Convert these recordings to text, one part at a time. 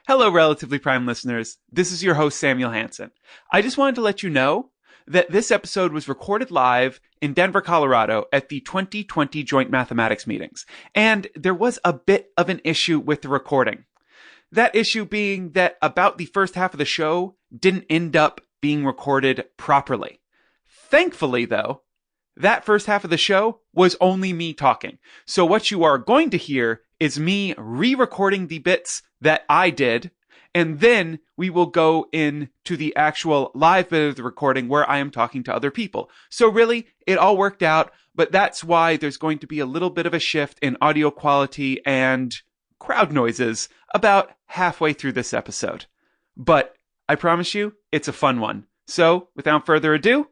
Hello, Relatively Prime listeners. This is your host, Samuel Hansen. I just wanted to let you know that this episode was recorded live in Denver, Colorado at the 2020 Joint Mathematics Meetings, and there was a bit of an issue with the recording. That issue being that about the first half of the show didn't end up being recorded properly. Thankfully, though, that first half of the show was only me talking. So what you are going to hear is me re-recording the bits that I did, and then we will go into the actual live bit of the recording where I am talking to other people. So really, it all worked out, but that's why there's going to be a little bit of a shift in audio quality and crowd noises about halfway through this episode. But I promise you, it's a fun one. So, without further ado,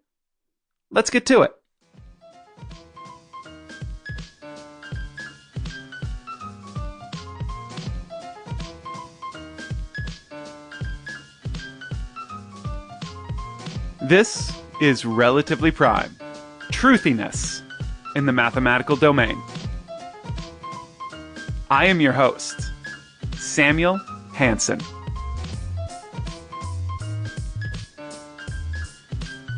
let's get to it. This is Relatively Prime, Truthiness in the mathematical domain. I am your host, Samuel Hansen.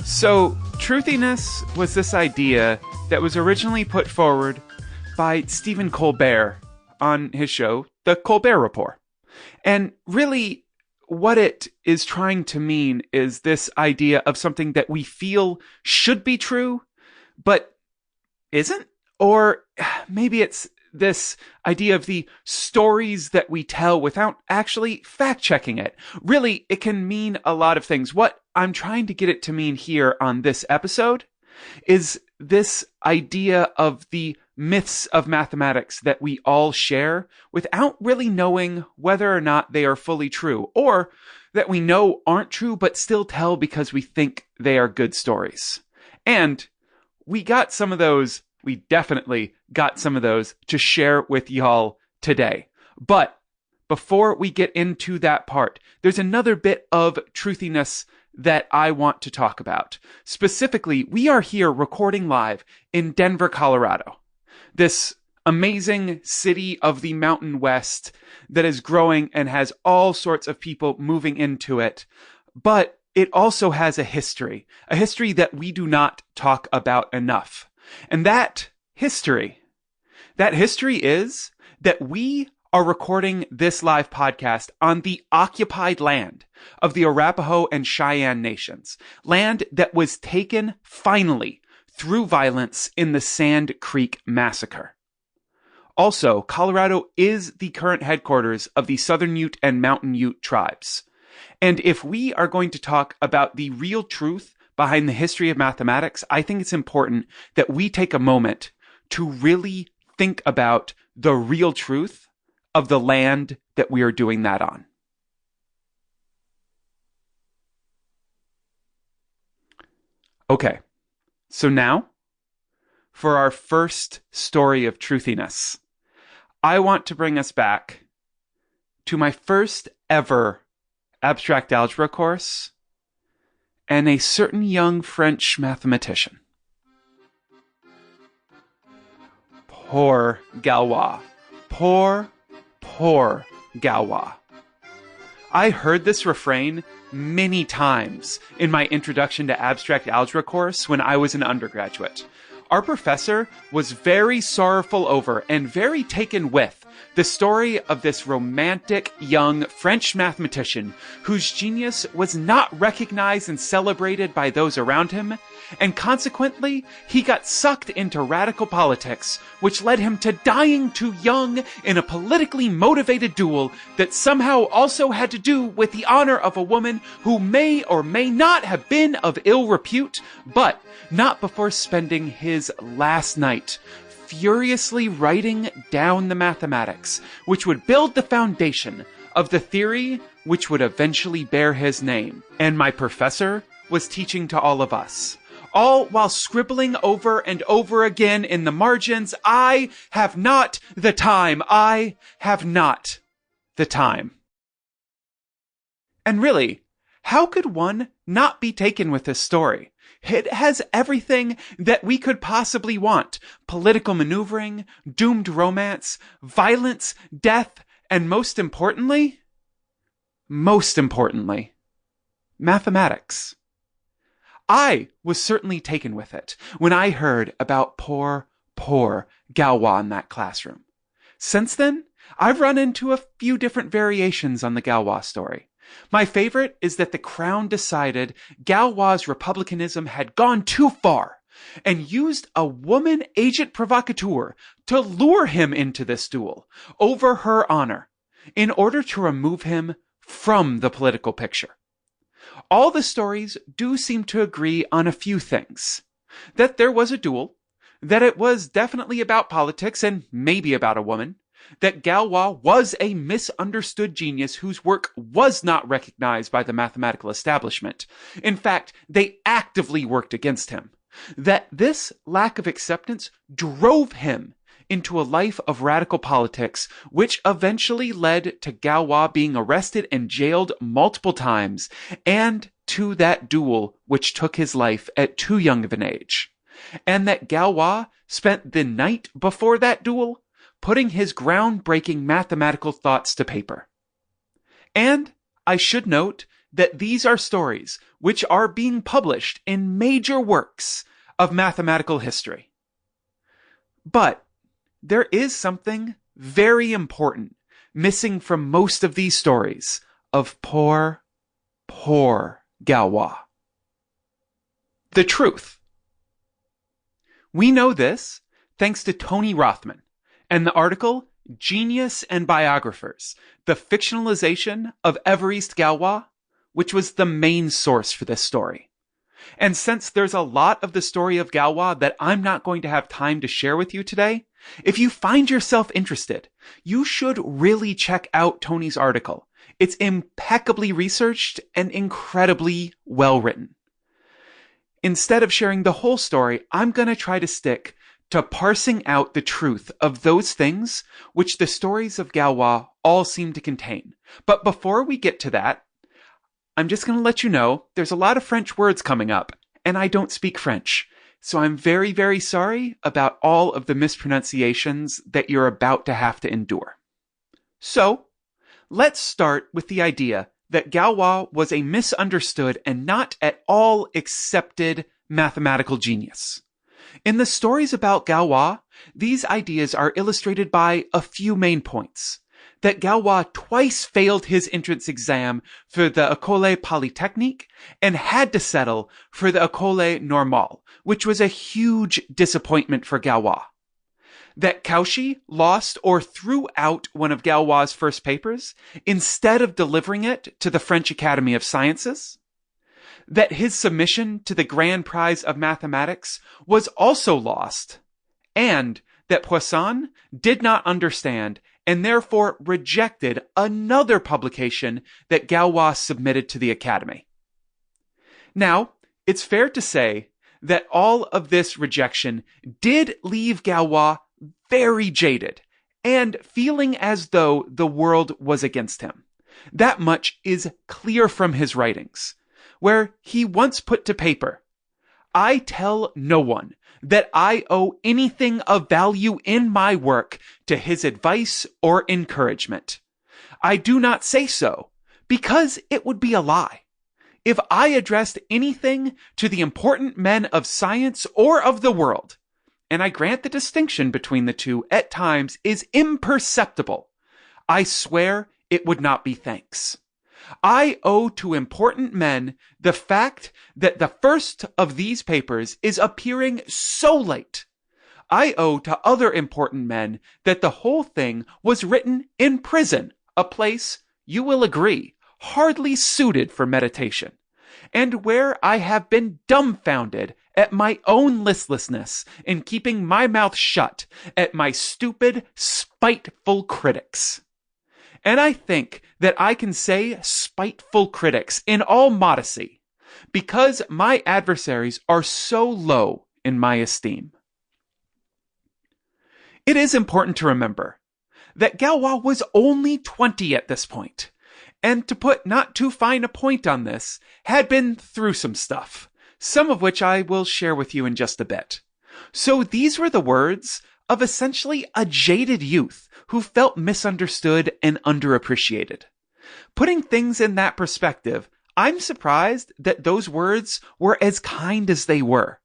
So, truthiness was this idea that was originally put forward by Stephen Colbert on his show, The Colbert Report. And really, what it is trying to mean is this idea of something that we feel should be true, but isn't? Or maybe it's this idea of the stories that we tell without actually fact-checking it. Really, it can mean a lot of things. What I'm trying to get it to mean here on this episode is this idea of the myths of mathematics that we all share without really knowing whether or not they are fully true, or that we know aren't true but still tell because we think they are good stories. And we definitely got some of those to share with y'all today. But before we get into that part, there's another bit of truthiness that I want to talk about. Specifically, we are here recording live in Denver, Colorado. This amazing city of the Mountain West that is growing and has all sorts of people moving into it. But it also has a history that we do not talk about enough. And that history is that we are recording this live podcast on the occupied land of the Arapaho and Cheyenne nations, land that was taken finally through violence in the Sand Creek Massacre. Also, Colorado is the current headquarters of the Southern Ute and Mountain Ute tribes. And if we are going to talk about the real truth behind the history of mathematics, I think it's important that we take a moment to really think about the real truth of the land that we are doing that on. Okay, so now, for our first story of truthiness, I want to bring us back to my first ever abstract algebra course and a certain young French mathematician. Poor Galois. Poor Galois. I heard this refrain many times in my introduction to abstract algebra course when I was an undergraduate. Our professor was very sorrowful over and very taken with the story of this romantic young French mathematician whose genius was not recognized and celebrated by those around him, and consequently, he got sucked into radical politics, which led him to dying too young in a politically motivated duel that somehow also had to do with the honor of a woman who may or may not have been of ill repute, but not before spending his last night furiously writing down the mathematics, which would build the foundation of the theory which would eventually bear his name. And my professor was teaching to all of us, all while scribbling over and over again in the margins, "I have not the time. I have not the time." And really, how could one not be taken with this story? It has everything that we could possibly want. Political maneuvering, doomed romance, violence, death, and most importantly, most importantly, mathematics. I was certainly taken with it when I heard about poor Galois in that classroom. Since then, I've run into a few different variations on the Galois story. My favorite is that the Crown decided Galois' republicanism had gone too far and used a woman agent provocateur to lure him into this duel over her honor in order to remove him from the political picture. All the stories do seem to agree on a few things. That there was a duel, that it was definitely about politics and maybe about a woman, that Galois was a misunderstood genius whose work was not recognized by the mathematical establishment. In fact, they actively worked against him. That this lack of acceptance drove him into a life of radical politics, which eventually led to Galois being arrested and jailed multiple times, and to that duel which took his life at too young of an age. And that Galois spent the night before that duel putting his groundbreaking mathematical thoughts to paper. And I should note that these are stories which are being published in major works of mathematical history. But there is something very important missing from most of these stories of poor Galois. The truth. We know this thanks to Tony Rothman and the article Genius and Biographers, the fictionalization of Évariste Galois, which was the main source for this story. And since there's a lot of the story of Galois that I'm not going to have time to share with you today, if you find yourself interested, you should really check out Tony's article. It's impeccably researched and incredibly well written. Instead of sharing the whole story, I'm going to try to stick to parsing out the truth of those things which the stories of Galois all seem to contain. But before we get to that, I'm just going to let you know there's a lot of French words coming up, and I don't speak French. So I'm very, very sorry about all of the mispronunciations that you're about to have to endure. So, let's start with the idea that Galois was a misunderstood and not at all accepted mathematical genius. In the stories about Galois, these ideas are illustrated by a few main points. That Galois twice failed his entrance exam for the École Polytechnique and had to settle for the École Normale, which was a huge disappointment for Galois. That Cauchy lost or threw out one of Galois' first papers instead of delivering it to the French Academy of Sciences. That his submission to the Grand Prize of Mathematics was also lost, and that Poisson did not understand and therefore rejected another publication that Galois submitted to the Academy. Now, it's fair to say that all of this rejection did leave Galois very jaded and feeling as though the world was against him. That much is clear from his writings, where he once put to paper, "I tell no one that I owe anything of value in my work to his advice or encouragement. I do not say so because it would be a lie. If I addressed anything to the important men of science or of the world, and I grant the distinction between the two at times is imperceptible, I swear it would not be thanks. I owe to important men the fact that the first of these papers is appearing so late. I owe to other important men that the whole thing was written in prison, a place, you will agree, hardly suited for meditation, and where I have been dumbfounded at my own listlessness in keeping my mouth shut at my stupid, spiteful critics. And I think that I can say spiteful critics in all modesty, because my adversaries are so low in my esteem." It is important to remember that Galois was only 20 at this point, and to put not too fine a point on this, had been through some stuff, some of which I will share with you in just a bit. So these were the words of essentially a jaded youth who felt misunderstood and underappreciated. Putting things in that perspective, I'm surprised that those words were as kind as they were.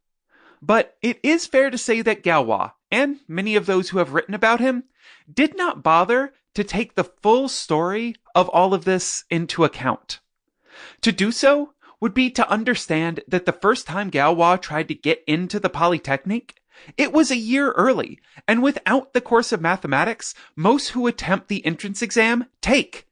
But it is fair to say that Galois, and many of those who have written about him, did not bother to take the full story of all of this into account. To do so would be to understand that the first time Galois tried to get into the Polytechnique, it was a year early, and without the course of mathematics, most who attempt the entrance exam take.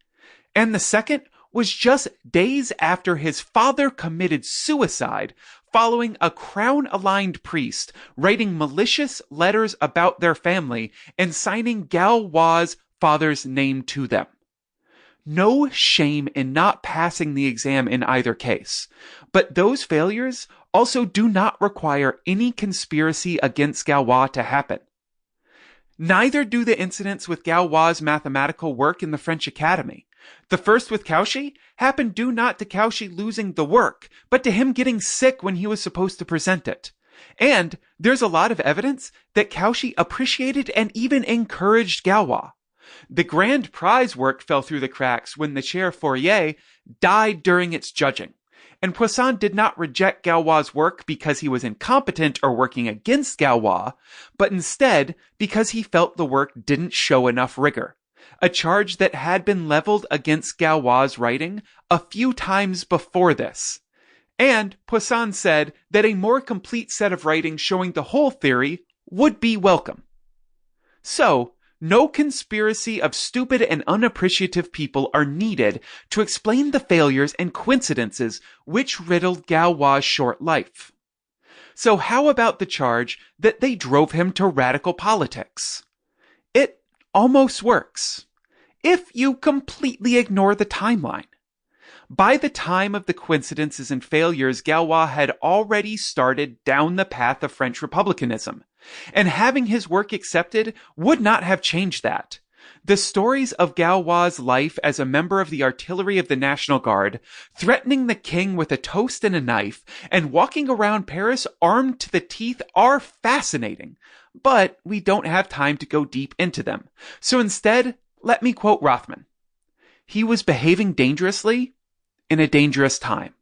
And the second was just days after his father committed suicide following a crown-aligned priest writing malicious letters about their family and signing Galois' father's name to them. No shame in not passing the exam in either case, but those failures also do not require any conspiracy against Galois to happen. Neither do the incidents with Galois' mathematical work in the French Academy. The first with Cauchy happened due not to Cauchy losing the work, but to him getting sick when he was supposed to present it. And there's a lot of evidence that Cauchy appreciated and even encouraged Galois. The grand prize work fell through the cracks when the chair Fourier died during its judging. And Poisson did not reject Galois' work because he was incompetent or working against Galois, but instead because he felt the work didn't show enough rigor, a charge that had been leveled against Galois' writing a few times before this. And Poisson said that a more complete set of writings showing the whole theory would be welcome. So, no conspiracy of stupid and unappreciative people are needed to explain the failures and coincidences which riddled Galois' short life. So how about the charge that they drove him to radical politics? It almost works, if you completely ignore the timeline. By the time of the coincidences and failures, Galois had already started down the path of French republicanism, and having his work accepted would not have changed that. The stories of Galois' life as a member of the artillery of the National Guard, threatening the king with a toast and a knife, and walking around Paris armed to the teeth are fascinating, but we don't have time to go deep into them. So instead, let me quote Rothman. He was behaving dangerously in a dangerous time.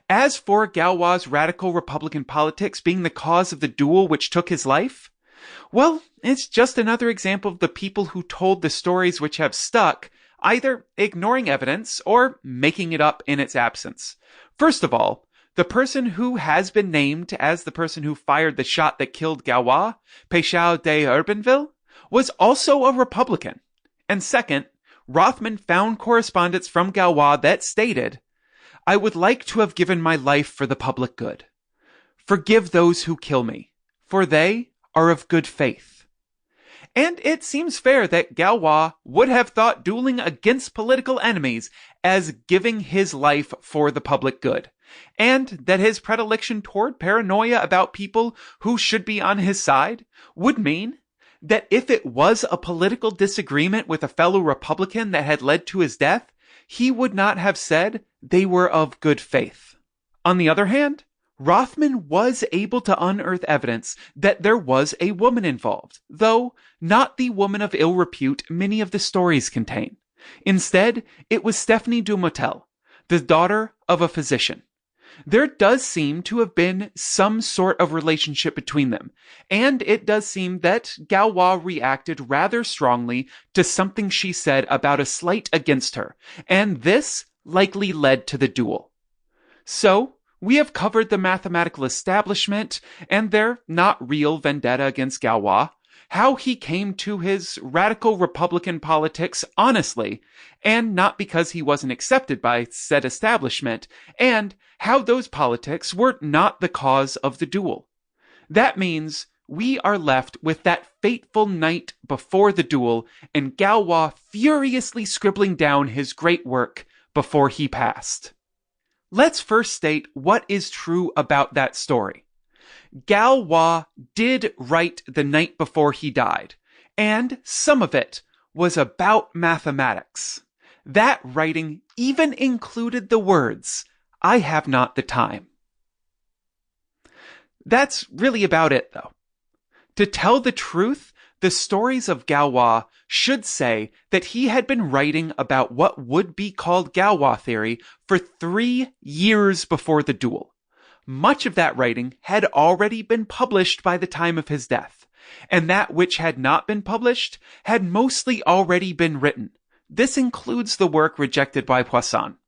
As for Galois' radical Republican politics being the cause of the duel which took his life, well, it's just another example of the people who told the stories which have stuck, either ignoring evidence or making it up in its absence. First of all, the person who has been named as the person who fired the shot that killed Galois, Péchal de Urbanville, was also a Republican. And second, Rothman found correspondence from Galois that stated, "I would like to have given my life for the public good. Forgive those who kill me, for they are of good faith." And it seems fair that Galois would have thought dueling against political enemies as giving his life for the public good, and that his predilection toward paranoia about people who should be on his side would mean that if it was a political disagreement with a fellow Republican that had led to his death, he would not have said they were of good faith. On the other hand, Rothman was able to unearth evidence that there was a woman involved, though not the woman of ill repute many of the stories contain. Instead, it was Stephanie Dumotel, the daughter of a physician. There does seem to have been some sort of relationship between them, and it does seem that Galois reacted rather strongly to something she said about a slight against her, and this likely led to the duel. So, we have covered the mathematical establishment and their not real vendetta against Galois, how he came to his radical Republican politics honestly, and not because he wasn't accepted by said establishment, and how those politics were not the cause of the duel. That means we are left with that fateful night before the duel and Galois furiously scribbling down his great work before he passed. Let's first state what is true about that story. Galois did write the night before he died, and some of it was about mathematics. That writing even included the words, "I have not the time." That's really about it, though. To tell the truth, the stories of Galois should say that he had been writing about what would be called Galois theory for 3 years before the duel. Much of that writing had already been published by the time of his death, and that which had not been published had mostly already been written. This includes the work rejected by Poisson.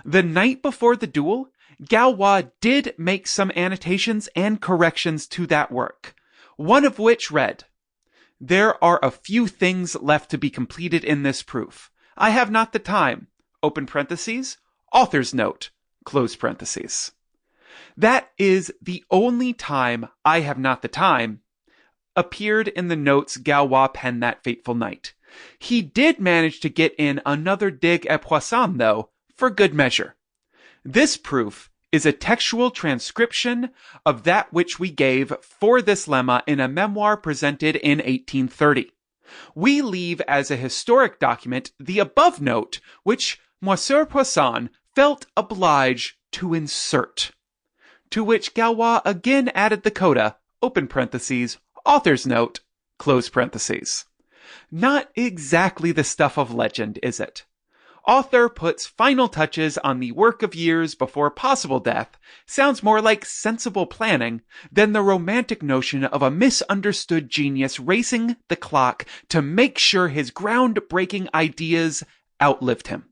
The night before the duel, Galois did make some annotations and corrections to that work, one of which read, "There are a few things left to be completed in this proof. I have not the time, open parentheses, author's note, close parentheses." That is the only time "I have not the time" appeared in the notes Galois penned that fateful night. He did manage to get in another dig at Poisson, though, for good measure. This proof is a textual transcription of that which we gave for this lemma in a memoir presented in 1830. We leave as a historic document the above note, which Monsieur Poisson felt obliged to insert, to which Galois again added the coda, open parentheses, author's note, close parentheses. Not exactly the stuff of legend, is it? Author puts final touches on the work of years before possible death sounds more like sensible planning than the romantic notion of a misunderstood genius racing the clock to make sure his groundbreaking ideas outlived him.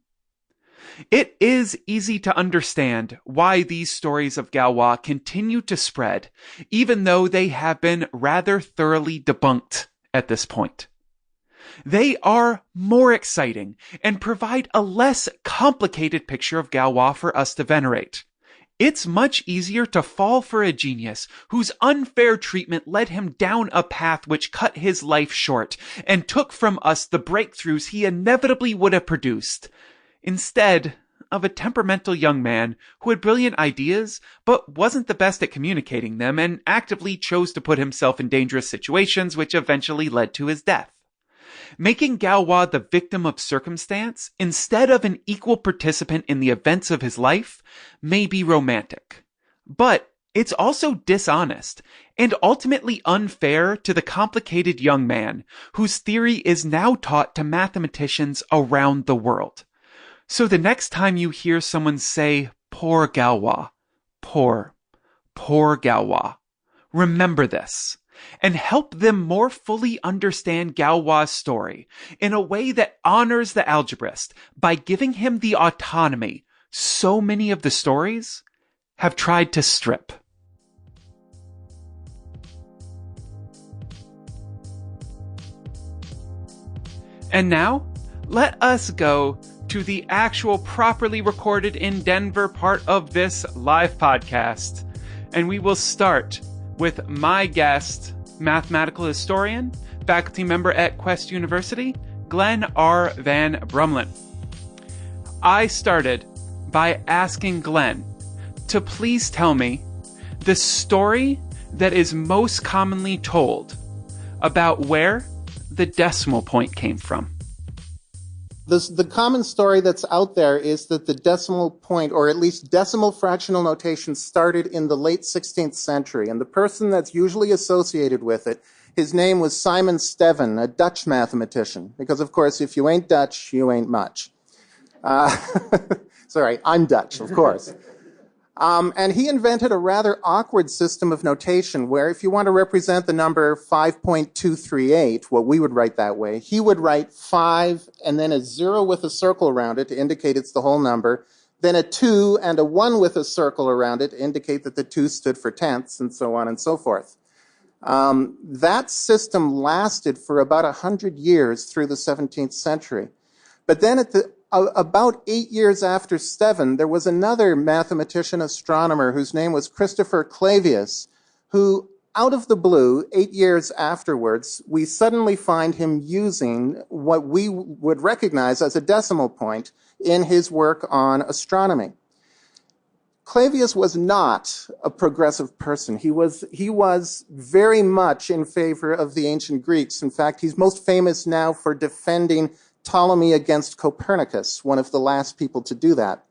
It is easy to understand why these stories of Galois continue to spread, even though they have been rather thoroughly debunked at this point. They are more exciting and provide a less complicated picture of Galois for us to venerate. It's much easier to fall for a genius whose unfair treatment led him down a path which cut his life short and took from us the breakthroughs he inevitably would have produced, instead of a temperamental young man who had brilliant ideas but wasn't the best at communicating them and actively chose to put himself in dangerous situations which eventually led to his death. Making Galois the victim of circumstance instead of an equal participant in the events of his life may be romantic, but it's also dishonest and ultimately unfair to the complicated young man whose theory is now taught to mathematicians around the world. So the next time you hear someone say, "Poor Galois," poor Galois, remember this, and help them more fully understand Galois' story in a way that honors the algebraist by giving him the autonomy so many of the stories have tried to strip. And now, let us go to the actual properly recorded in Denver part of this live podcast. And we will start with my guest, mathematical historian, faculty member at Quest University, Glen R. Van Brummelen. I started by asking Glen to please tell me the story that is most commonly told about where the decimal point came from. The common story that's out there is that the decimal point, or at least decimal fractional notation, started in the late 16th century. And the person that's usually associated with it, his name was Simon Steven, a Dutch mathematician. Because, of course, if you ain't Dutch, you ain't much. Sorry, I'm Dutch, of course. And he invented a rather awkward system of notation where if you want to represent the number 5.238, what we would write that way, he would write 5 and then a 0 with a circle around it to indicate it's the whole number, then a 2 and a 1 with a circle around it to indicate that the 2 stood for tenths, and so on and so forth. That system lasted for about 100 years through the 17th century. But then about 8 years after Steven, there was another mathematician astronomer whose name was Christopher Clavius, who, out of the blue, 8 years afterwards, we suddenly find him using what we would recognize as a decimal point in his work on astronomy. Clavius was not a progressive person. He was very much in favor of the ancient Greeks. In fact, he's most famous now for defending Ptolemy against Copernicus, one of the last people to do that.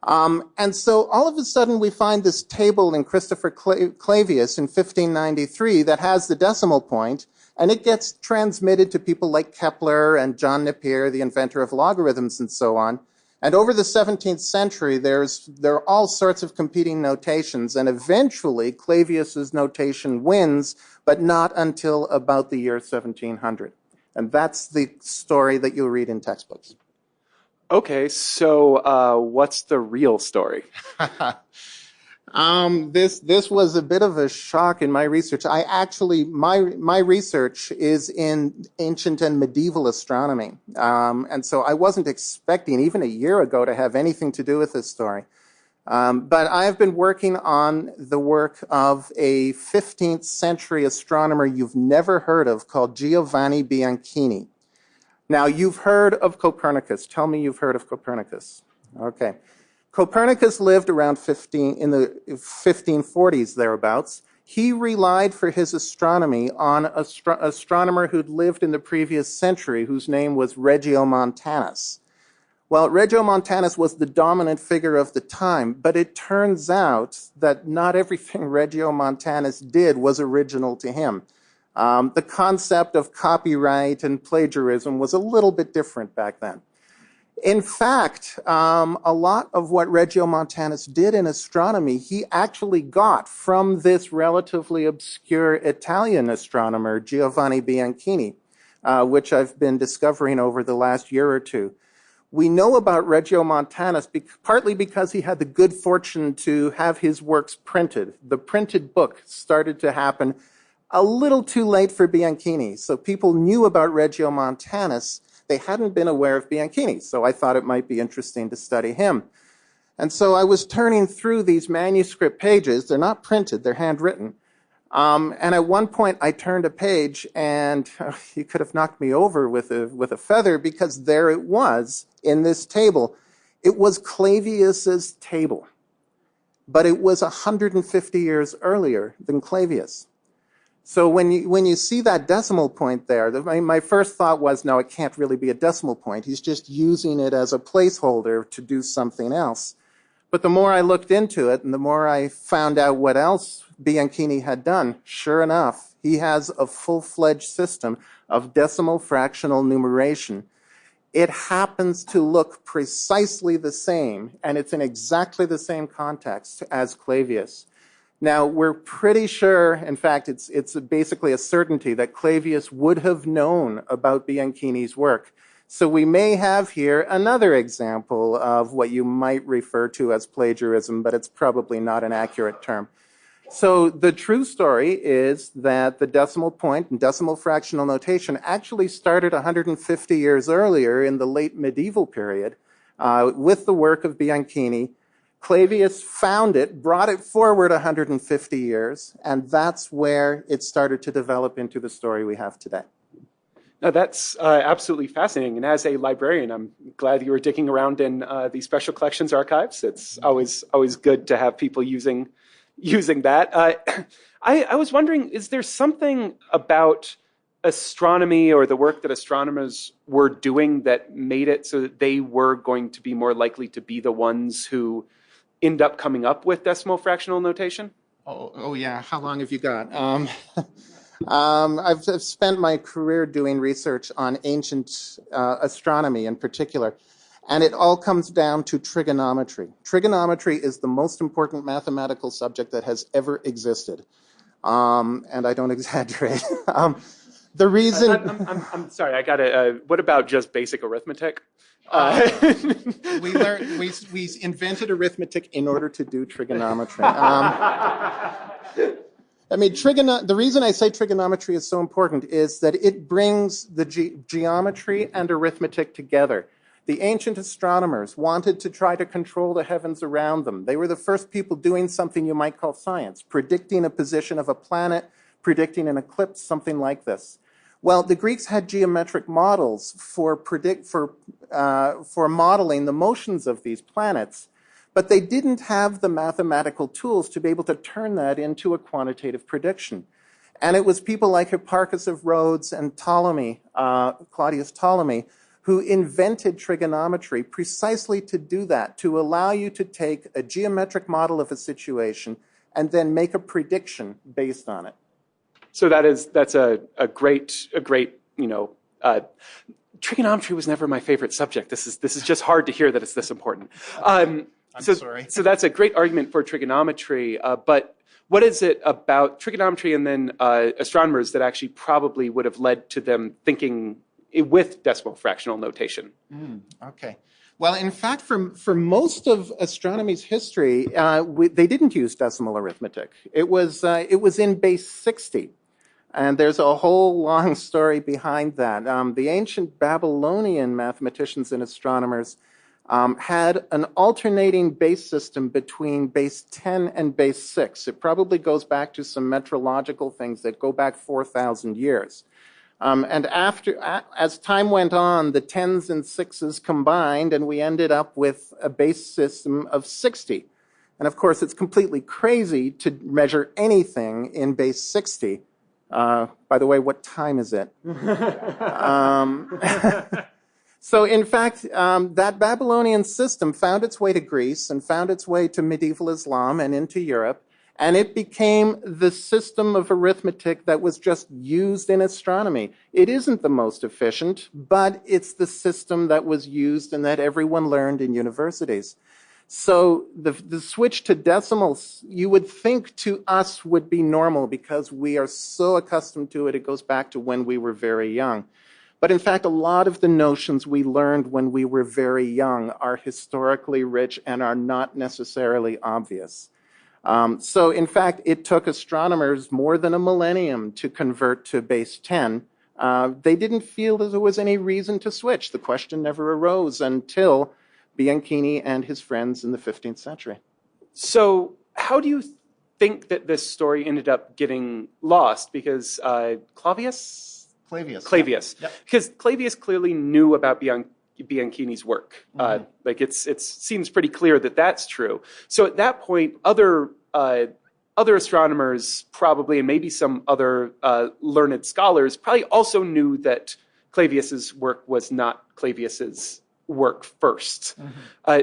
And so all of a sudden we find this table in Christopher Clavius in 1593 that has the decimal point, And it gets transmitted to people like Kepler and John Napier, the inventor of logarithms and so on. And over the 17th century, there are all sorts of competing notations, and eventually Clavius's notation wins, but not until about the year 1700. And that's the story that you'll read in textbooks. Okay, so what's the real story? This was a bit of a shock in my research. My research is in ancient and medieval astronomy. And so I wasn't expecting even a year ago to have anything to do with this story. But I've been working on the work of a 15th century astronomer you've never heard of called Giovanni Bianchini. Now, you've heard of Copernicus. Tell me you've heard of Copernicus. Okay. Copernicus lived around in the 1540s, thereabouts. He relied for his astronomy on an astronomer who'd lived in the previous century, whose name was Regiomontanus. Well, Regiomontanus was the dominant figure of the time, but it turns out that not everything Regiomontanus did was original to him. The concept of copyright and plagiarism was a little bit different back then. In fact, a lot of what Regiomontanus did in astronomy, he actually got from this relatively obscure Italian astronomer, Giovanni Bianchini, which I've been discovering over the last year or two. We know about Regiomontanus partly because he had the good fortune to have his works printed. The printed book started to happen a little too late for Bianchini, so people knew about Regiomontanus. They hadn't been aware of Bianchini, so I thought it might be interesting to study him. And so I was turning through these manuscript pages. They're not printed, they're handwritten. And at one point I turned a page and you could have knocked me over with a feather, because there it was in this table. It was Clavius's table, but it was 150 years earlier than Clavius. So when you see that decimal point there, my first thought was, no, it can't really be a decimal point. He's just using it as a placeholder to do something else. But the more I looked into it and the more I found out what else Bianchini had done, sure enough, he has a full-fledged system of decimal fractional numeration. It happens to look precisely the same, and it's in exactly the same context as Clavius. Now, we're pretty sure, in fact, it's basically a certainty that Clavius would have known about Bianchini's work. So we may have here another example of what you might refer to as plagiarism, but it's probably not an accurate term. So the true story is that the decimal point and decimal fractional notation actually started 150 years earlier in the late medieval period with the work of Bianchini. Clavius found it, brought it forward 150 years, and that's where it started to develop into the story we have today. Now, that's absolutely fascinating. And as a librarian, I'm glad you were digging around in the Special Collections archives. It's always good to have people using that. I was wondering, is there something about astronomy or the work that astronomers were doing that made it so that they were going to be more likely to be the ones who end up coming up with decimal fractional notation? Oh yeah. How long have you got? I've spent my career doing research on ancient astronomy in particular, and it all comes down to trigonometry. Trigonometry is the most important mathematical subject that has ever existed, and I don't exaggerate. The reason... I'm sorry, I got to... what about just basic arithmetic? We invented arithmetic in order to do trigonometry. The reason I say trigonometry is so important is that it brings the geometry and arithmetic together. The ancient astronomers wanted to try to control the heavens around them. They were the first people doing something you might call science, predicting a position of a planet, predicting an eclipse, something like this. Well, the Greeks had geometric models for modeling the motions of these planets, but they didn't have the mathematical tools to be able to turn that into a quantitative prediction. And it was people like Hipparchus of Rhodes and Ptolemy, Claudius Ptolemy, who invented trigonometry precisely to do that, to allow you to take a geometric model of a situation and then make a prediction based on it. So that's a great trigonometry was never my favorite subject. This is just hard to hear that it's this important. I'm sorry. So that's a great argument for trigonometry. But what is it about trigonometry and then astronomers that actually probably would have led to them thinking with decimal fractional notation? Okay. Well, in fact, for most of astronomy's history, they didn't use decimal arithmetic. It was in base 60. And there's a whole long story behind that. The ancient Babylonian mathematicians and astronomers had an alternating base system between base 10 and base 6. It probably goes back to some metrological things that go back 4,000 years. And as time went on, the 10s and 6s combined, and we ended up with a base system of 60. And of course, it's completely crazy to measure anything in base 60. By the way, what time is it? So in fact, that Babylonian system found its way to Greece and found its way to medieval Islam and into Europe, and it became the system of arithmetic that was just used in astronomy. It isn't the most efficient, but it's the system that was used and that everyone learned in universities. So the switch to decimals, you would think to us would be normal because we are so accustomed to it. It goes back to when we were very young. But in fact, a lot of the notions we learned when we were very young are historically rich and are not necessarily obvious. So in fact, it took astronomers more than a millennium to convert to base 10. They didn't feel that there was any reason to switch. The question never arose until Bianchini and his friends in the 15th century. So how do you think that this story ended up getting lost? Because Clavius? Clavius. Yep. Because Clavius clearly knew about Bianchini's work. Like it seems pretty clear that that's true. So at that point, other astronomers probably, and maybe some other learned scholars, probably also knew that Clavius's work was not Clavius's work first.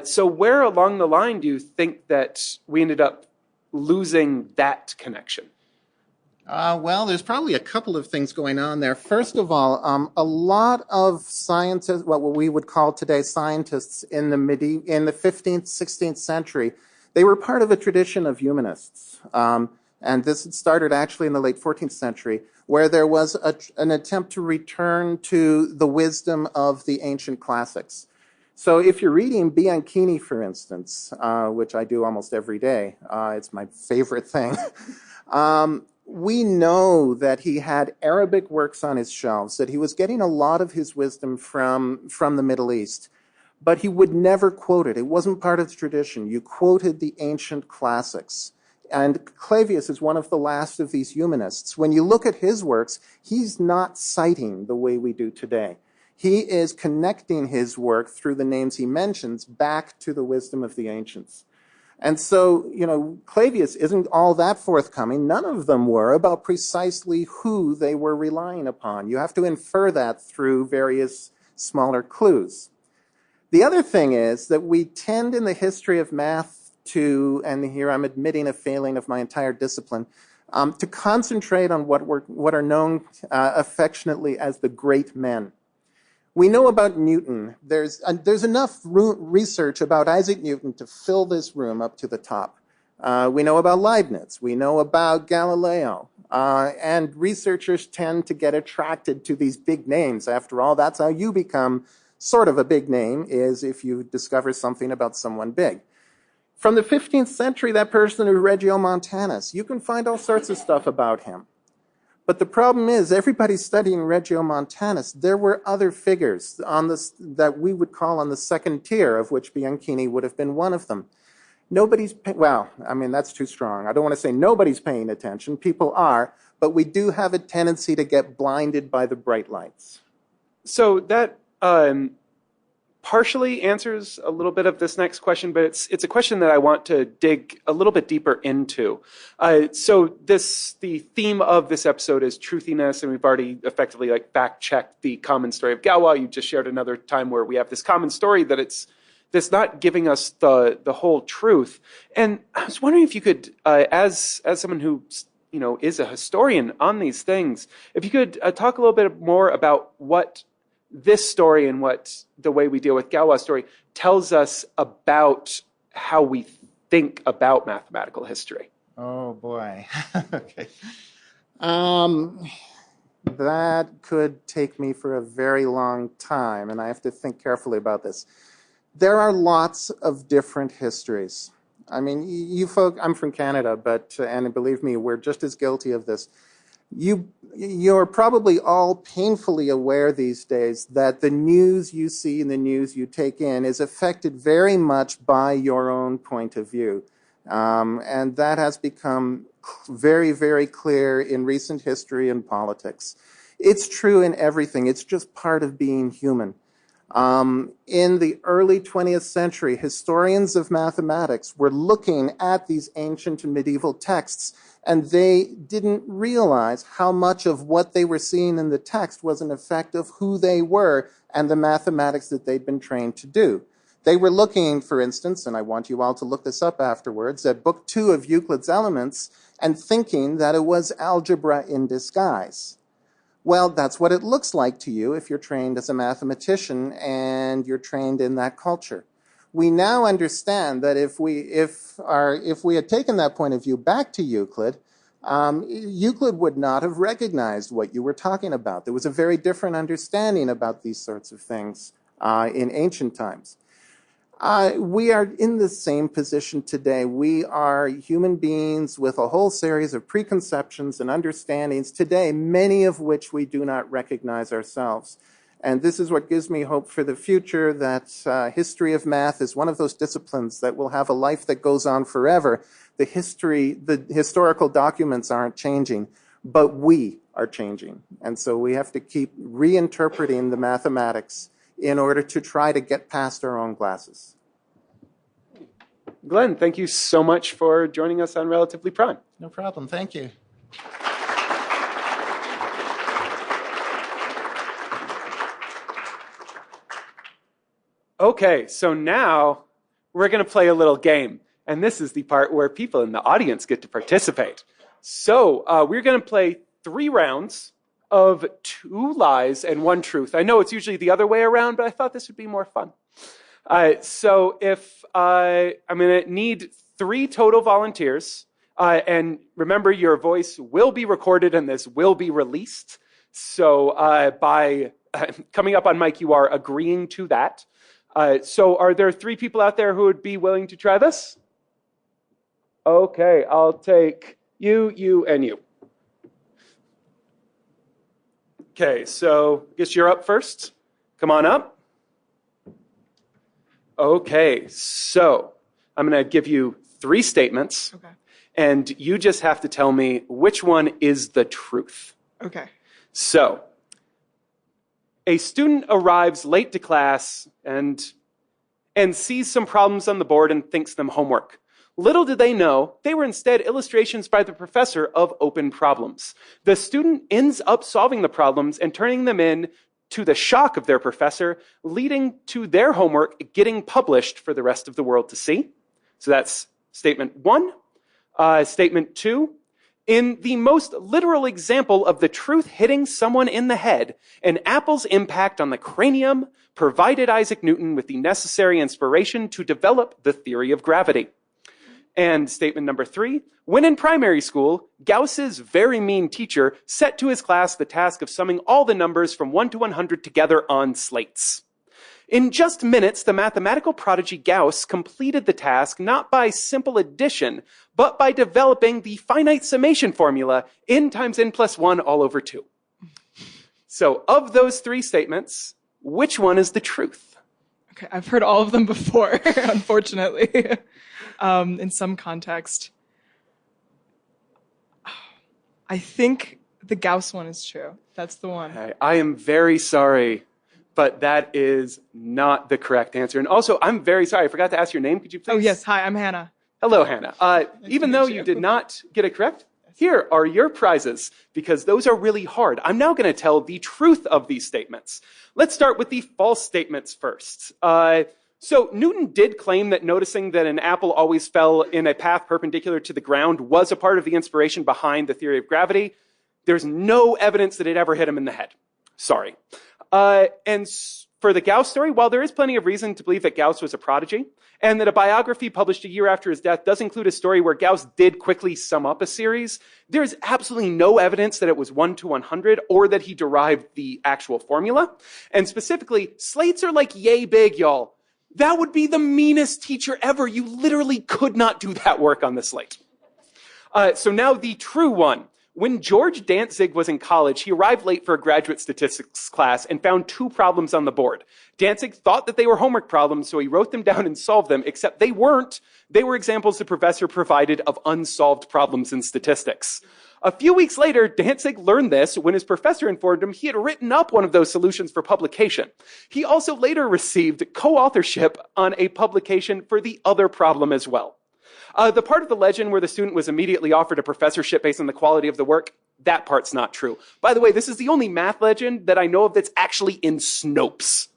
So where along the line do you think that we ended up losing that connection? Well, there's probably a couple of things going on there. First of all, a lot of scientists, what we would call today scientists in the 15th, 16th century, they were part of a tradition of humanists. And this had started actually in the late 14th century, where there was an attempt to return to the wisdom of the ancient classics. So if you're reading Bianchini, for instance, which I do almost every day, it's my favorite thing, we know that he had Arabic works on his shelves, that he was getting a lot of his wisdom from the Middle East, but he would never quote it. It wasn't part of the tradition. You quoted the ancient classics. And Clavius is one of the last of these humanists. When you look at his works, he's not citing the way we do today. He is connecting his work through the names he mentions back to the wisdom of the ancients. And so, Clavius isn't all that forthcoming. None of them were about precisely who they were relying upon. You have to infer that through various smaller clues. The other thing is that we tend in the history of math to, and here I'm admitting a failing of my entire discipline, to concentrate on what are known affectionately as the great men. We know about Newton. There's enough research about Isaac Newton to fill this room up to the top. We know about Leibniz. We know about Galileo. And researchers tend to get attracted to these big names. After all, that's how you become sort of a big name, is if you discover something about someone big. From the 15th century, that person is Regiomontanus. You can find all sorts of stuff about him. But the problem is, everybody's studying Regiomontanus. There were other figures that we would call on the second tier, of which Bianchini would have been one of them. That's too strong. I don't want to say nobody's paying attention. People are, but we do have a tendency to get blinded by the bright lights. So that partially answers a little bit of this next question, but it's a question that I want to dig a little bit deeper into. So the theme of this episode is truthiness, and we've already effectively fact-checked the common story of Galois. You just shared another time where we have this common story that's not giving us the whole truth. And I was wondering if you could, as someone who is a historian on these things. If you could talk a little bit more about what this story and what the way we deal with Galois' story tells us about how we think about mathematical history. Oh, boy. Okay. That could take me for a very long time, and I have to think carefully about this. There are lots of different histories. I mean, you folk, I'm from Canada, and believe me, we're just as guilty of this. You're probably all painfully aware these days that the news you see and the news you take in is affected very much by your own point of view. And that has become very, very clear in recent history and politics. It's true in everything. It's just part of being human. In the early 20th century, historians of mathematics were looking at these ancient and medieval texts, and they didn't realize how much of what they were seeing in the text was an effect of who they were and the mathematics that they'd been trained to do. They were looking, for instance, and I want you all to look this up afterwards, at Book 2 of Euclid's Elements and thinking that it was algebra in disguise. Well, that's what it looks like to you if you're trained as a mathematician and you're trained in that culture. We now understand that if we had taken that point of view back to Euclid, Euclid would not have recognized what you were talking about. There was a very different understanding about these sorts of things in ancient times. We are in the same position today. We are human beings with a whole series of preconceptions and understandings today, many of which we do not recognize ourselves. And this is what gives me hope for the future, that history of math is one of those disciplines that will have a life that goes on forever. The historical documents aren't changing, but we are changing. And so we have to keep reinterpreting the mathematics in order to try to get past our own glasses. Glenn, thank you so much for joining us on Relatively Prime. No problem. Thank you. Okay, so now we're going to play a little game. And this is the part where people in the audience get to participate. So we're going to play 3 rounds of 2 lies and 1 truth. I know it's usually the other way around, but I thought this would be more fun. So if I'm going to need 3 total volunteers, and remember your voice will be recorded and this will be released. So by coming up on mic, you are agreeing to that. So are there 3 people out there who would be willing to try this? Okay, I'll take you, and you. Okay, so I guess you're up first. Come on up. Okay, so I'm going to give you 3 statements. Okay. And you just have to tell me which one is the truth. Okay. So, a student arrives late to class and sees some problems on the board and thinks them homework. Little did they know, they were instead illustrations by the professor of open problems. The student ends up solving the problems and turning them in to the shock of their professor, leading to their homework getting published for the rest of the world to see. So that's statement 1. Statement 2. In the most literal example of the truth hitting someone in the head, an apple's impact on the cranium provided Isaac Newton with the necessary inspiration to develop the theory of gravity. And statement number 3, when in primary school, Gauss's very mean teacher set to his class the task of summing all the numbers from 1 to 100 together on slates. In just minutes, the mathematical prodigy Gauss completed the task not by simple addition, but by developing the finite summation formula n times n plus 1 all over 2. So of those 3 statements, which one is the truth? Okay, I've heard all of them before, unfortunately, in some context. I think the Gauss one is true. That's the one. Okay, I am very sorry, but that is not the correct answer. And also, I'm very sorry. I forgot to ask your name. Could you please? Oh, yes. Hi, I'm Hannah. Hello, Hannah. Even though you did not get it correct, here are your prizes, because those are really hard. I'm now going to tell the truth of these statements. Let's start with the false statements first. So Newton did claim that noticing that an apple always fell in a path perpendicular to the ground was a part of the inspiration behind the theory of gravity. There's no evidence that it ever hit him in the head. Sorry. For the Gauss story, while there is plenty of reason to believe that Gauss was a prodigy, and that a biography published a year after his death does include a story where Gauss did quickly sum up a series, there's absolutely no evidence that it was 1 to 100 or that he derived the actual formula. And specifically, slates are like yay big, y'all. That would be the meanest teacher ever. You literally could not do that work on the slate. So now the true one. When George Dantzig was in college, he arrived late for a graduate statistics class and found 2 problems on the board. Dantzig thought that they were homework problems, so he wrote them down and solved them, except they weren't. They were examples the professor provided of unsolved problems in statistics. A few weeks later, Dantzig learned this when his professor informed him he had written up one of those solutions for publication. He also later received co-authorship on a publication for the other problem as well. The part of the legend where the student was immediately offered a professorship based on the quality of the work, that part's not true. By the way, this is the only math legend that I know of that's actually in Snopes.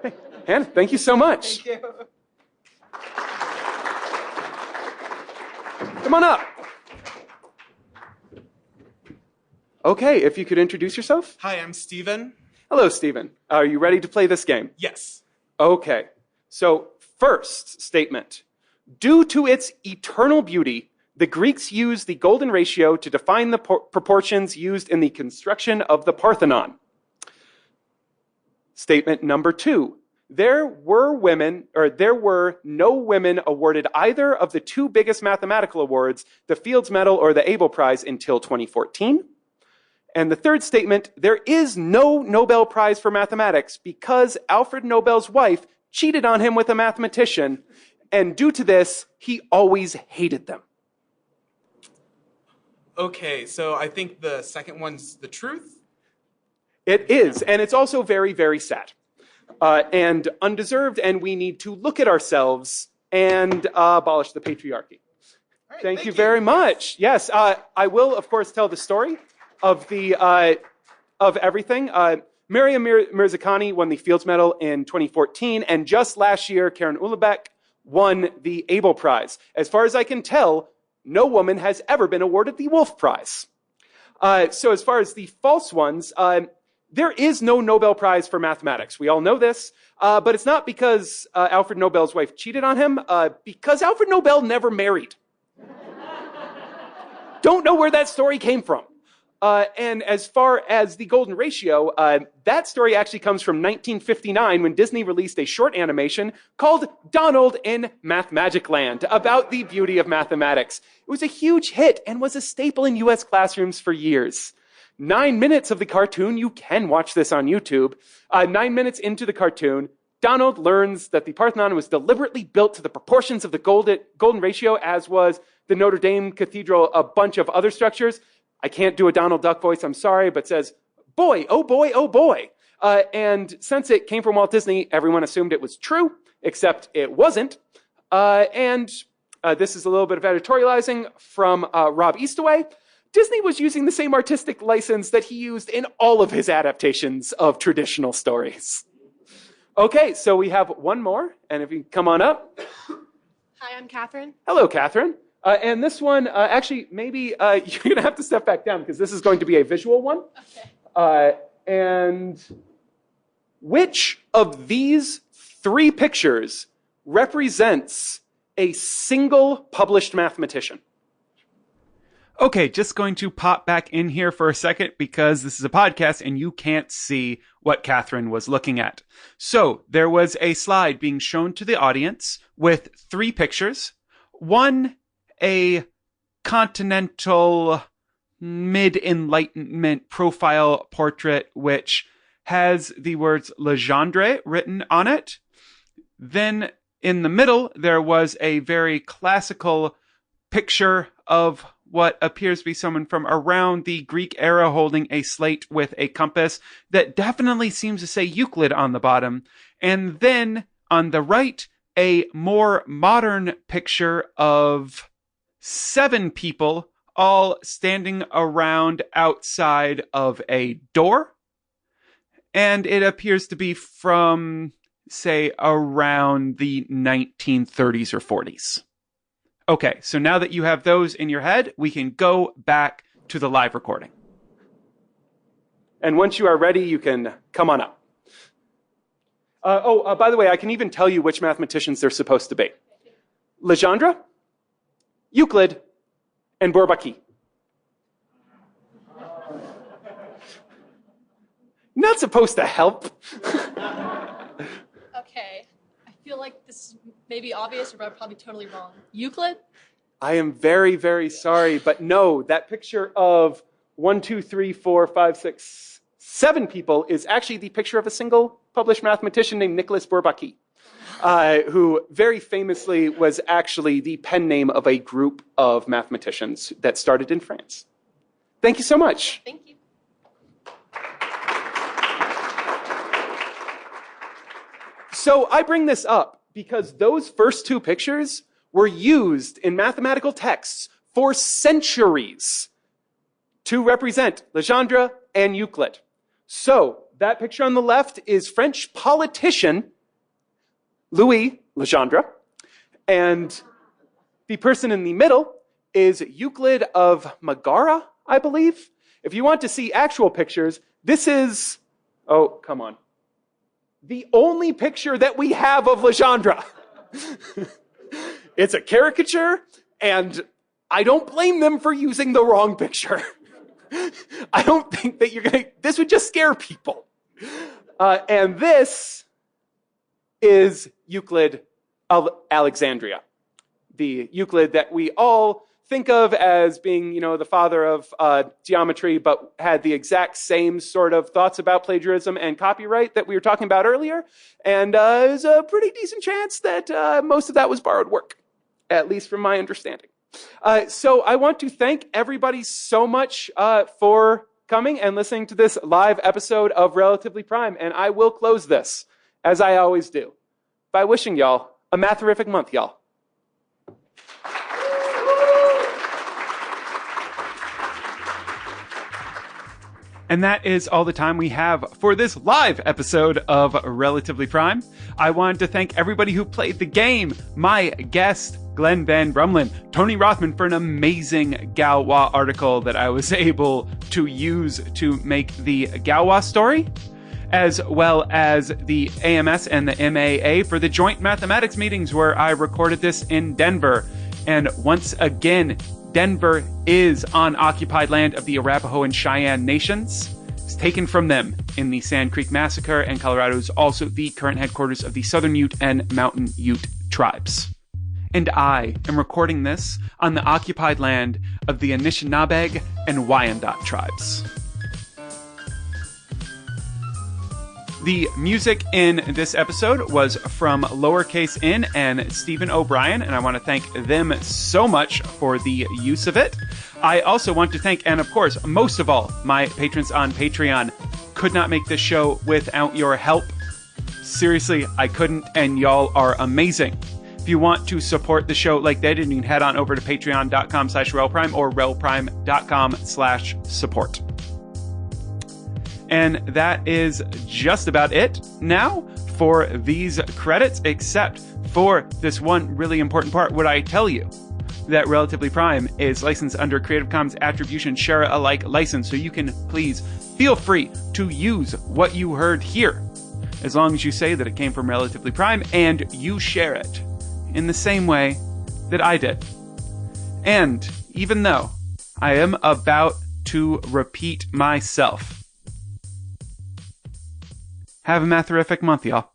Hey, Hannah, thank you so much. Thank you. Come on up. Okay, if you could introduce yourself. Hi, I'm Steven. Hello, Stephen. Are you ready to play this game? Yes. Okay, so first statement. Due to its eternal beauty, the Greeks used the golden ratio to define the proportions used in the construction of the Parthenon. Statement number 2. There were no women awarded either of the 2 biggest mathematical awards, the Fields Medal or the Abel Prize, until 2014. And the third statement, there is no Nobel Prize for mathematics because Alfred Nobel's wife cheated on him with a mathematician, and due to this, he always hated them. Okay, so I think the second one's the truth. It is, and it's also very, very sad. And undeserved, and we need to look at ourselves and abolish the patriarchy. Right, Thank you very much. Yes, I will, of course, tell the story of everything. Maryam Mirzakhani won the Fields Medal in 2014, and just last year, Karen Ulebek won the Abel Prize. As far as I can tell, no woman has ever been awarded the Wolf Prize. So as far as the false ones, there is no Nobel Prize for mathematics. We all know this, but it's not because Alfred Nobel's wife cheated on him, because Alfred Nobel never married. Don't know where that story came from. And as far as the golden ratio, that story actually comes from 1959 when Disney released a short animation called Donald in Mathmagicland about the beauty of mathematics. It was a huge hit and was a staple in US classrooms for years. 9 minutes of the cartoon, you can watch this on YouTube. 9 minutes into the cartoon, Donald learns that the Parthenon was deliberately built to the proportions of the golden ratio, as was the Notre Dame Cathedral, a bunch of other structures. I can't do a Donald Duck voice, I'm sorry, but says, boy, oh boy, oh boy. And since it came from Walt Disney, everyone assumed it was true, except it wasn't. This is a little bit of editorializing from Rob Eastaway. Disney was using the same artistic license that he used in all of his adaptations of traditional stories. Okay, so we have one more, and if you come on up. Hi, I'm Catherine. Hello, Catherine. And this one, actually, maybe you're going to have to step back down because this is going to be a visual one. Okay. And which of these 3 pictures represents a single published mathematician? Okay, just going to pop back in here for a second because this is a podcast and you can't see what Catherine was looking at. So there was a slide being shown to the audience with 3 pictures. One, a continental mid-Enlightenment profile portrait which has the words Legendre written on it. Then in the middle, there was a very classical picture of what appears to be someone from around the Greek era holding a slate with a compass that definitely seems to say Euclid on the bottom. And then on the right, a more modern picture of 7 people all standing around outside of a door. And it appears to be from say, around the 1930s or 40s. Okay, so now that you have those in your head, we can go back to the live recording. And once you are ready, you can come on up. By the way, I can even tell you which mathematicians they're supposed to be. Legendre, Euclid, and Bourbaki. Not supposed to help. Okay. I feel like this is maybe obvious, or I'm probably totally wrong. Euclid? I am very, very sorry, but no, that picture of 1, 2, 3, 4, 5, 6, 7 people is actually the picture of a single published mathematician named Nicolas Bourbaki, who very famously was actually the pen name of a group of mathematicians that started in France. Thank you so much. Thank you. So I bring this up because those first 2 pictures were used in mathematical texts for centuries to represent Legendre and Euclid. So that picture on the left is French politician Louis Legendre, and the person in the middle is Euclid of Megara, I believe. If you want to see actual pictures, this is, oh, come on, the only picture that we have of Legendre. It's a caricature, and I don't blame them for using the wrong picture. I don't think that this would just scare people. And this is Euclid of Alexandria, the Euclid that we all think of as being, the father of geometry, but had the exact same sort of thoughts about plagiarism and copyright that we were talking about earlier. And there's a pretty decent chance that most of that was borrowed work, at least from my understanding. So I want to thank everybody so much for coming and listening to this live episode of Relatively Prime. And I will close this, as I always do, by wishing y'all a matherific month, y'all. And that is all the time we have for this live episode of Relatively Prime. I wanted to thank everybody who played the game, my guest, Glen Van Brummelen, Tony Rothman for an amazing Galois article that I was able to use to make the Galois story, as well as the AMS and the MAA for the joint mathematics meetings where I recorded this in Denver. And once again, Denver is on occupied land of the Arapaho and Cheyenne nations. It's taken from them in the Sand Creek Massacre, and Colorado is also the current headquarters of the Southern Ute and Mountain Ute tribes. And I am recording this on the occupied land of the Anishinaabe and Wyandot tribes. The music in this episode was from Lowercase N and Stephen O'Brien, and I want to thank them so much for the use of it. I also want to thank, and of course, most of all, my patrons on Patreon. Could not make this show without your help. Seriously, I couldn't, and y'all are amazing. If you want to support the show like they did, you can head on over to patreon.com/relprime or relprime.com/support. And that is just about it now for these credits, except for this one really important part. Would I tell you that Relatively Prime is licensed under Creative Commons Attribution Share Alike license, so you can please feel free to use what you heard here, as long as you say that it came from Relatively Prime and you share it in the same way that I did. And even though I am about to repeat myself, have a matherific month, y'all.